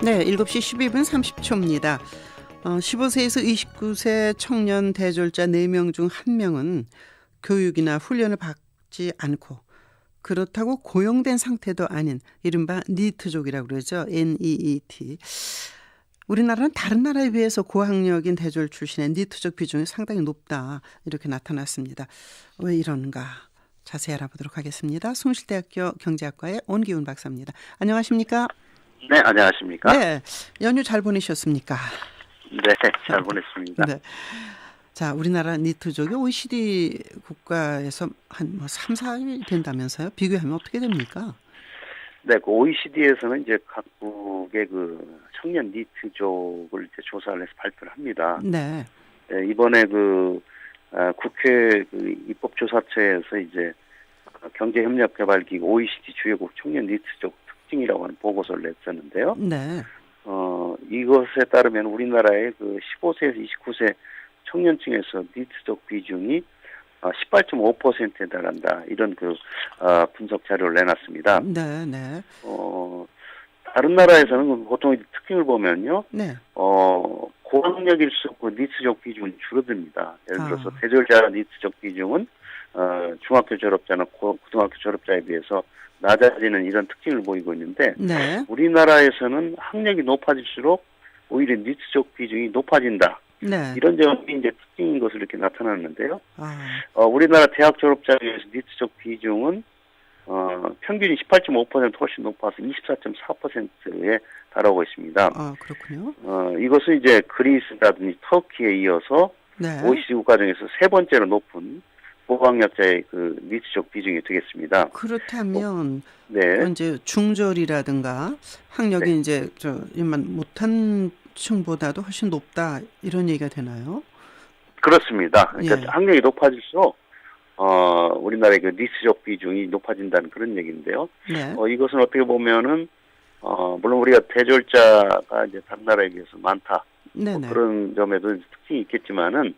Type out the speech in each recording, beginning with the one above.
네, 7시 12분 30초입니다. 15세에서 29세 청년 대졸자 4명 중 1명은 교육이나 훈련을 받지 않고 그렇다고 고용된 상태도 아닌 이른바 니트족이라고 그러죠. NEET. 우리나라는 다른 나라에 비해서 고학력인 대졸 출신의 니트족 비중이 상당히 높다. 이렇게 나타났습니다. 왜 이런가? 자세히 알아보도록 하겠습니다. 숭실대학교 경제학과의 온기훈 박사입니다. 안녕하십니까? 네, 안녕하십니까? 네, 연휴 잘 보내셨습니까? 네, 잘 보냈습니다. 네. 자, 우리나라 니트족이 OECD 국가에서 한 3, 4위 된다면서요? 비교하면 어떻게 됩니까? 네, 그 OECD에서는 이제 각국의 그 청년 니트족을 이제 조사를 해서 발표를 합니다. 네. 네, 이번에 국회 입법조사처에서 이제 경제협력개발기구 OECD 주요국 청년 니트족 특징이라고 하는 보고서를 냈었는데요. 네. 이것에 따르면 우리나라의 그 15세에서 29세 청년층에서 니트족 비중이 18.5%에 달한다. 이런 분석 자료를 내놨습니다. 네, 네. 다른 나라에서는 보통 특징을 보면요. 네. 고학력일수록 그 니트족 비중은 줄어듭니다. 예를 들어서 대졸자 니트족 비중은 중학교 졸업자나 고등학교 졸업자에 비해서 낮아지는 이런 특징을 보이고 있는데 네. 우리나라에서는 학력이 높아질수록 오히려 니트족 비중이 높아진다. 네. 이런 점이 이제 특징인 것으로 이렇게 나타났는데요. 우리나라 대학 졸업자에 비해서 니트족 비중은 평균이 18.5% 훨씬 높아서 24.4%에 달하고 있습니다. 그렇군요. 이것은 이제 그리스라든지 터키에 이어서 네. OECD 국가 중에서 세 번째로 높은 고학력자의 그 니트족 비중이 되겠습니다. 그렇다면 네. 이제 중졸이라든가 학력이 네. 이제 일만 못한 층보다도 훨씬 높다 이런 얘기가 되나요? 그렇습니다. 그러니까 예. 학력이 높아질수록 우리나라의 그 니트족 비중이 높아진다는 그런 얘기인데요. 네. 이것은 어떻게 보면은 물론 우리가 대졸자가 이제 다른 나라에 비해서 많다. 그런 점에도 특징이 있겠지만은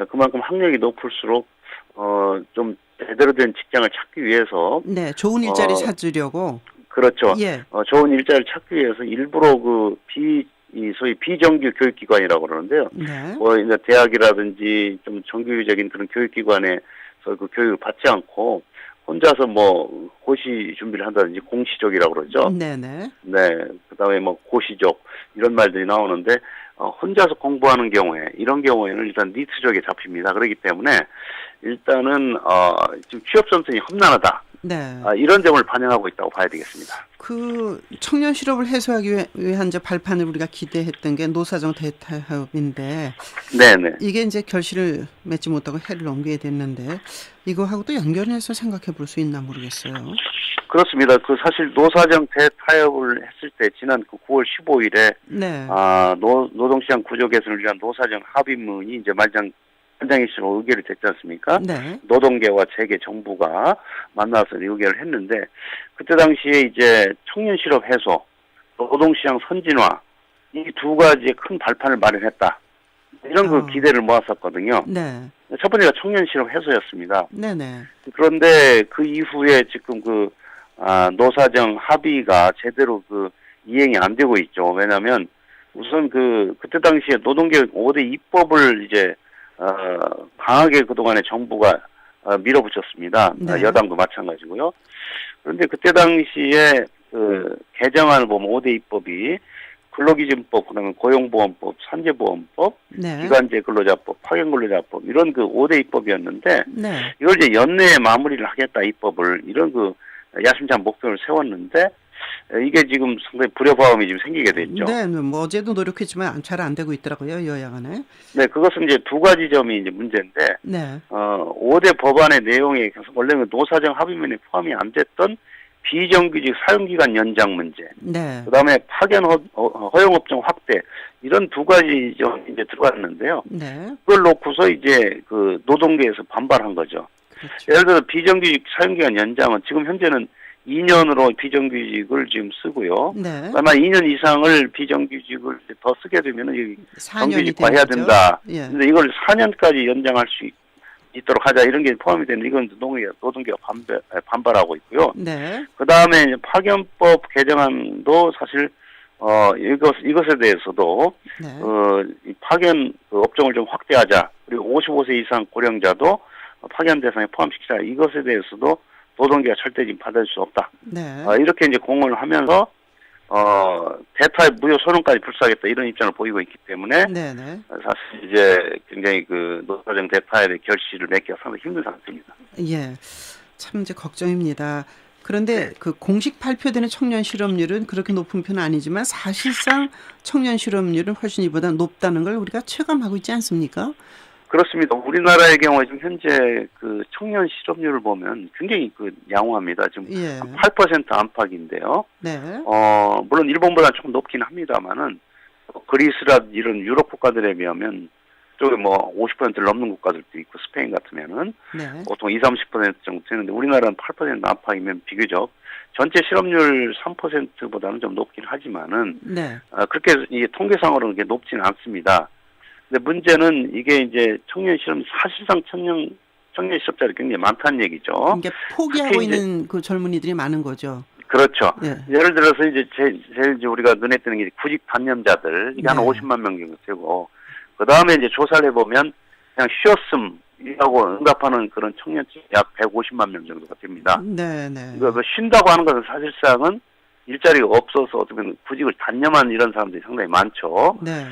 그만큼 학력이 높을수록 좀 제대로 된 직장을 찾기 위해서 네, 좋은 일자리 찾으려고 그렇죠. 예. 좋은 일자리를 찾기 위해서 일부러 소위 비정규 교육기관이라고 그러는데요. 네. 이제 대학이라든지 좀 정규적인 그런 교육기관에서 그 교육을 받지 않고 혼자서 고시 준비를 한다든지 공시족이라고 그러죠. 네네. 네. 그다음에 고시족 이런 말들이 나오는데 혼자서 공부하는 경우에 이런 경우에는 일단 니트족에 잡힙니다. 그렇기 때문에 일단은 지금 취업 선생이 험난하다. 네. 이런 점을 반영하고 있다고 봐야 되겠습니다. 그 청년 실업을 해소하기 위한 이제 발판을 우리가 기대했던 게 노사정 대타협인데, 네네. 이게 이제 결실을 맺지 못하고 해를 넘기게 됐는데 이거하고도 연결해서 생각해 볼 수 있나 모르겠어요. 그렇습니다. 사실 노사정 대타협을 했을 때 지난 9월 15일에 네. 노동시장 구조 개선을 위한 노사정 합의문이 이제 만장일치로 의결이 됐지 않습니까? 네. 노동계와 재계 정부가 만나서 의결을 했는데 그때 당시에 이제 청년 실업 해소, 노동시장 선진화 이 두 가지의 큰 발판을 마련했다. 이런 기대를 모았었거든요. 네. 첫 번째가 청년 실업 해소였습니다. 네네. 그런데 그 이후에 지금 노사정 합의가 제대로 이행이 안 되고 있죠. 왜냐하면 우선 그때 당시에 노동개혁 5대 입법을 이제 강하게 그동안에 정부가 밀어붙였습니다. 네. 여당도 마찬가지고요. 그런데 그때 당시에 개정안을 보면 5대 입법이 근로기준법, 그다음에 고용보험법, 산재보험법, 네. 기간제 근로자법, 파견근로자법 이런 5대 입법이었는데 네. 이걸 이제 연내에 마무리를 하겠다 입법을 이런 야심찬 목표를 세웠는데 이게 지금 상당히 불협화음이 지금 생기게 됐죠. 네, 어제도 노력했지만 잘 안 되고 있더라고요, 여야간에. 네, 그것은 이제 두 가지 점이 이제 문제인데, 네. 5대 법안의 내용에 원래는 노사정 합의문에 포함이 안 됐던 비정규직 사용기간 연장 문제, 네. 그 다음에 파견 허용업종 확대, 이런 두 가지 점이 이제 들어갔는데요. 네. 그걸 놓고서 이제 노동계에서 반발한 거죠. 그렇죠. 예를 들어 비정규직 사용기간 연장은 지금 현재는 2년으로 비정규직을 지금 쓰고요. 네. 아마 2년 이상을 비정규직을 더 쓰게 되면은 정규직화 해야 된다. 예. 근데 이걸 4년까지 연장할 수 있도록 하자 이런 게 포함이 되는 이건 노동계가 반발하고 있고요. 네. 그 다음에 파견법 개정안도 사실 이것에 대해서도 네. 이 파견 업종을 좀 확대하자. 그리고 55세 이상 고령자도 파견 대상에 포함시키자. 이것에 대해서도 노동계가 절대 지금 받아줄 수 없다. 네. 이렇게 이제 공언을 하면서 대타의 무효 선언까지 불사하겠다 이런 입장을 보이고 있기 때문에 네네. 사실 이제 굉장히 그 노사정 대타에 대해 결실을 맺기가 상당히 힘든 상태입니다. 예, 참 이제 걱정입니다. 그런데 네. 그 공식 발표되는 청년 실업률은 그렇게 높은 편은 아니지만 사실상 청년 실업률은 훨씬 이보다 높다는 걸 우리가 체감하고 있지 않습니까? 그렇습니다. 우리나라의 경우에 지금 현재 그 청년 실업률을 보면 굉장히 그 양호합니다. 지금 예. 8% 안팎인데요. 네. 물론 일본보다는 조금 높긴 합니다만은 그리스라 이런 유럽 국가들에 비하면 쪽에 뭐 50%를 넘는 국가들도 있고 스페인 같으면은 네. 보통 20-30% 정도 되는데 우리나라는 8% 안팎이면 비교적 전체 실업률 3%보다는 좀 높긴 하지만은 네. 그렇게 이게 통계상으로는 그렇게 높지는 않습니다. 근데 문제는 이게 이제 청년 실업 사실상 청년 실업자들이 굉장히 많다는 얘기죠. 이게 포기하고 있는 그 젊은이들이 많은 거죠. 그렇죠. 예. 예를 들어서 이제 제일 이제 우리가 눈에 띄는 게 구직 단념자들 이게 한 50만 명 정도 되고 그 다음에 이제 조사를 해보면 그냥 쉬었음이라고 응답하는 그런 청년층이 약 150만 명 정도가 됩니다. 네네. 이거 쉰다고 하는 것은 사실상은 일자리가 없어서 어떻게 보면 구직을 단념한 이런 사람들이 상당히 많죠. 네.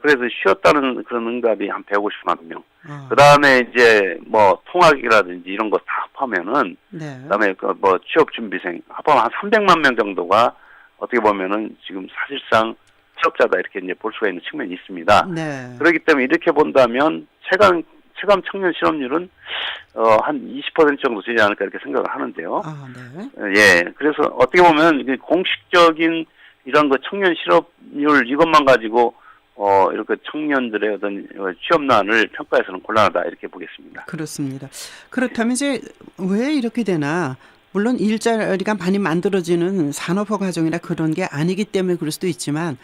그래서 쉬었다는 그런 응답이 한 150만 명. 그 다음에 이제 뭐 통학이라든지 이런 거 다 합하면은, 네. 그 다음에 그 뭐 취업준비생 합하면 한 300만 명 정도가 어떻게 보면은 지금 사실상 취업자다 이렇게 이제 볼 수가 있는 측면이 있습니다. 네. 그렇기 때문에 이렇게 본다면 체감 청년 실업률은 한 20% 정도 되지 않을까 이렇게 생각을 하는데요. 아, 네. 예. 그래서 어떻게 보면 이게 공식적인 이런 그 청년 실업률 이것만 가지고 이렇게 청년들의 어떤 취업난을 평가해서는 곤란하다 이렇게 보겠습니다. 그렇습니다. 그렇다면 이제 왜 이렇게 되나? 물론 일자리가 많이 만들어지는 산업화 과정이나 그런 게 아니기 때문에 그럴 수도 있지만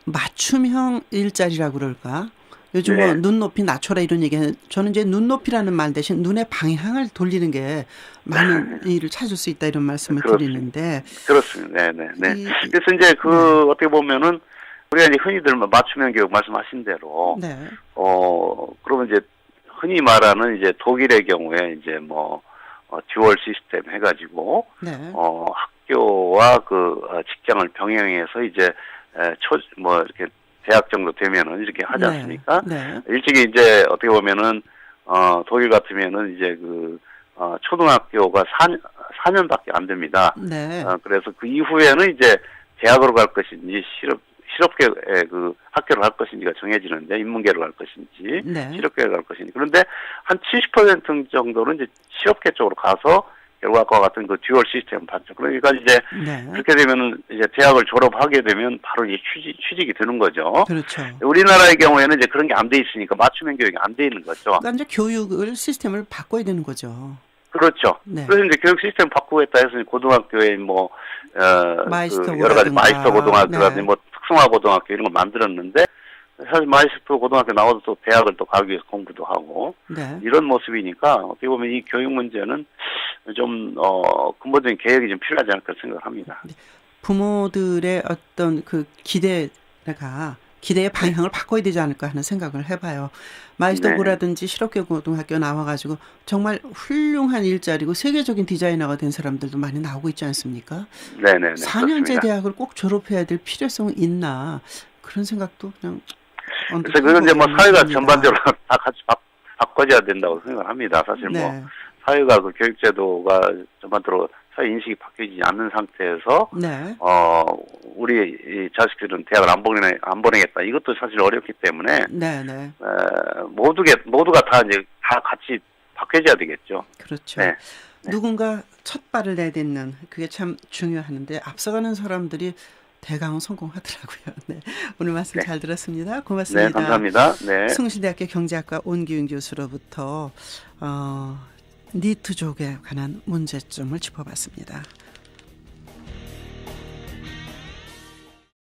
맞춤형 일자리라고 그럴까? 요즘 네. 뭐 눈높이 낮춰라 이런 얘기는 저는 이제 눈높이라는 말 대신 눈의 방향을 돌리는 게 많은 일을 찾을 수 있다 이런 말씀을 드리는데 그렇습니다. 네. 그래서 이제 어떻게 보면은 우리가 이제 흔히들 맞춤형 교육 말씀하신 대로 네. 그러면 이제 흔히 말하는 이제 독일의 경우에 이제 뭐 듀얼 시스템 해가지고 네. 학교와 그 직장을 병행해서 이제 이렇게 대학 정도 되면은 이렇게 하지 않습니까? 네. 일찍이 이제 어떻게 보면은 독일 같으면은 이제 초등학교가 4년밖에 안 됩니다. 네. 그래서 그 이후에는 이제 대학으로 갈 것인지 실업계 학교를 갈 것인지가 정해지는데 인문계로 갈 것인지 네. 실업계로 갈 것인지 그런데 한 70% 정도는 이제 실업계 쪽으로 가서 결과과 같은 그 듀얼 시스템을 받죠. 그러니까 이제 그렇게 되면은 이제 대학을 졸업하게 되면 바로 이제 취직이 되는 거죠. 그렇죠. 우리나라의 경우에는 이제 그런 게 안 돼 있으니까 맞춤형 교육이 안 돼 있는 거죠. 그러니까 이제 교육을 시스템을 바꿔야 되는 거죠. 그렇죠. 네. 그래서 이제 교육 시스템 바꾸겠다 해서 고등학교에 여러 가지 마이스터 고등학교라든지 뭐 특성화 고등학교 이런 거 만들었는데 사실 마이스터 고등학교 나와서 또 대학을 또 가기 위해서 공부도 하고 이런 모습이니까 어떻게 보면 이 교육 문제는 좀 근본적인 개혁이 좀 필요하지 않을까 생각을 합니다. 부모들의 어떤 그 기대의 방향을 바꿔야 되지 않을까 하는 생각을 해봐요. 마이스터고라든지 실업계 고등학교 나와가지고 정말 훌륭한 일자리고 세계적인 디자이너가 된 사람들도 많이 나오고 있지 않습니까? 네네. 4년제 그렇습니다. 대학을 꼭 졸업해야 될 필요성이 있나 그런 생각도 그냥. 그래서 그건 이제 뭐 사회가 전반적으로 다 같이 바꿔줘야 된다고 생각을 합니다. 사실 뭐 사회가 그 교육제도가 전반적으로 사회 인식이 바뀌지 않는 상태에서 우리 자식들은 대학을 안 보내겠다. 이것도 사실 어렵기 때문에 모두가 다 이제 다 같이 바뀌어져야 되겠죠. 그렇죠. 누군가 첫 발을 내딛는 그게 참 중요한데 앞서가는 사람들이 대강은 성공하더라고요. 네. 오늘 말씀 잘 들었습니다. 고맙습니다. 네, 감사합니다. 네. 숭실대학교 경제학과 온기윤 교수로부터 니트족에 관한 문제점을 짚어봤습니다.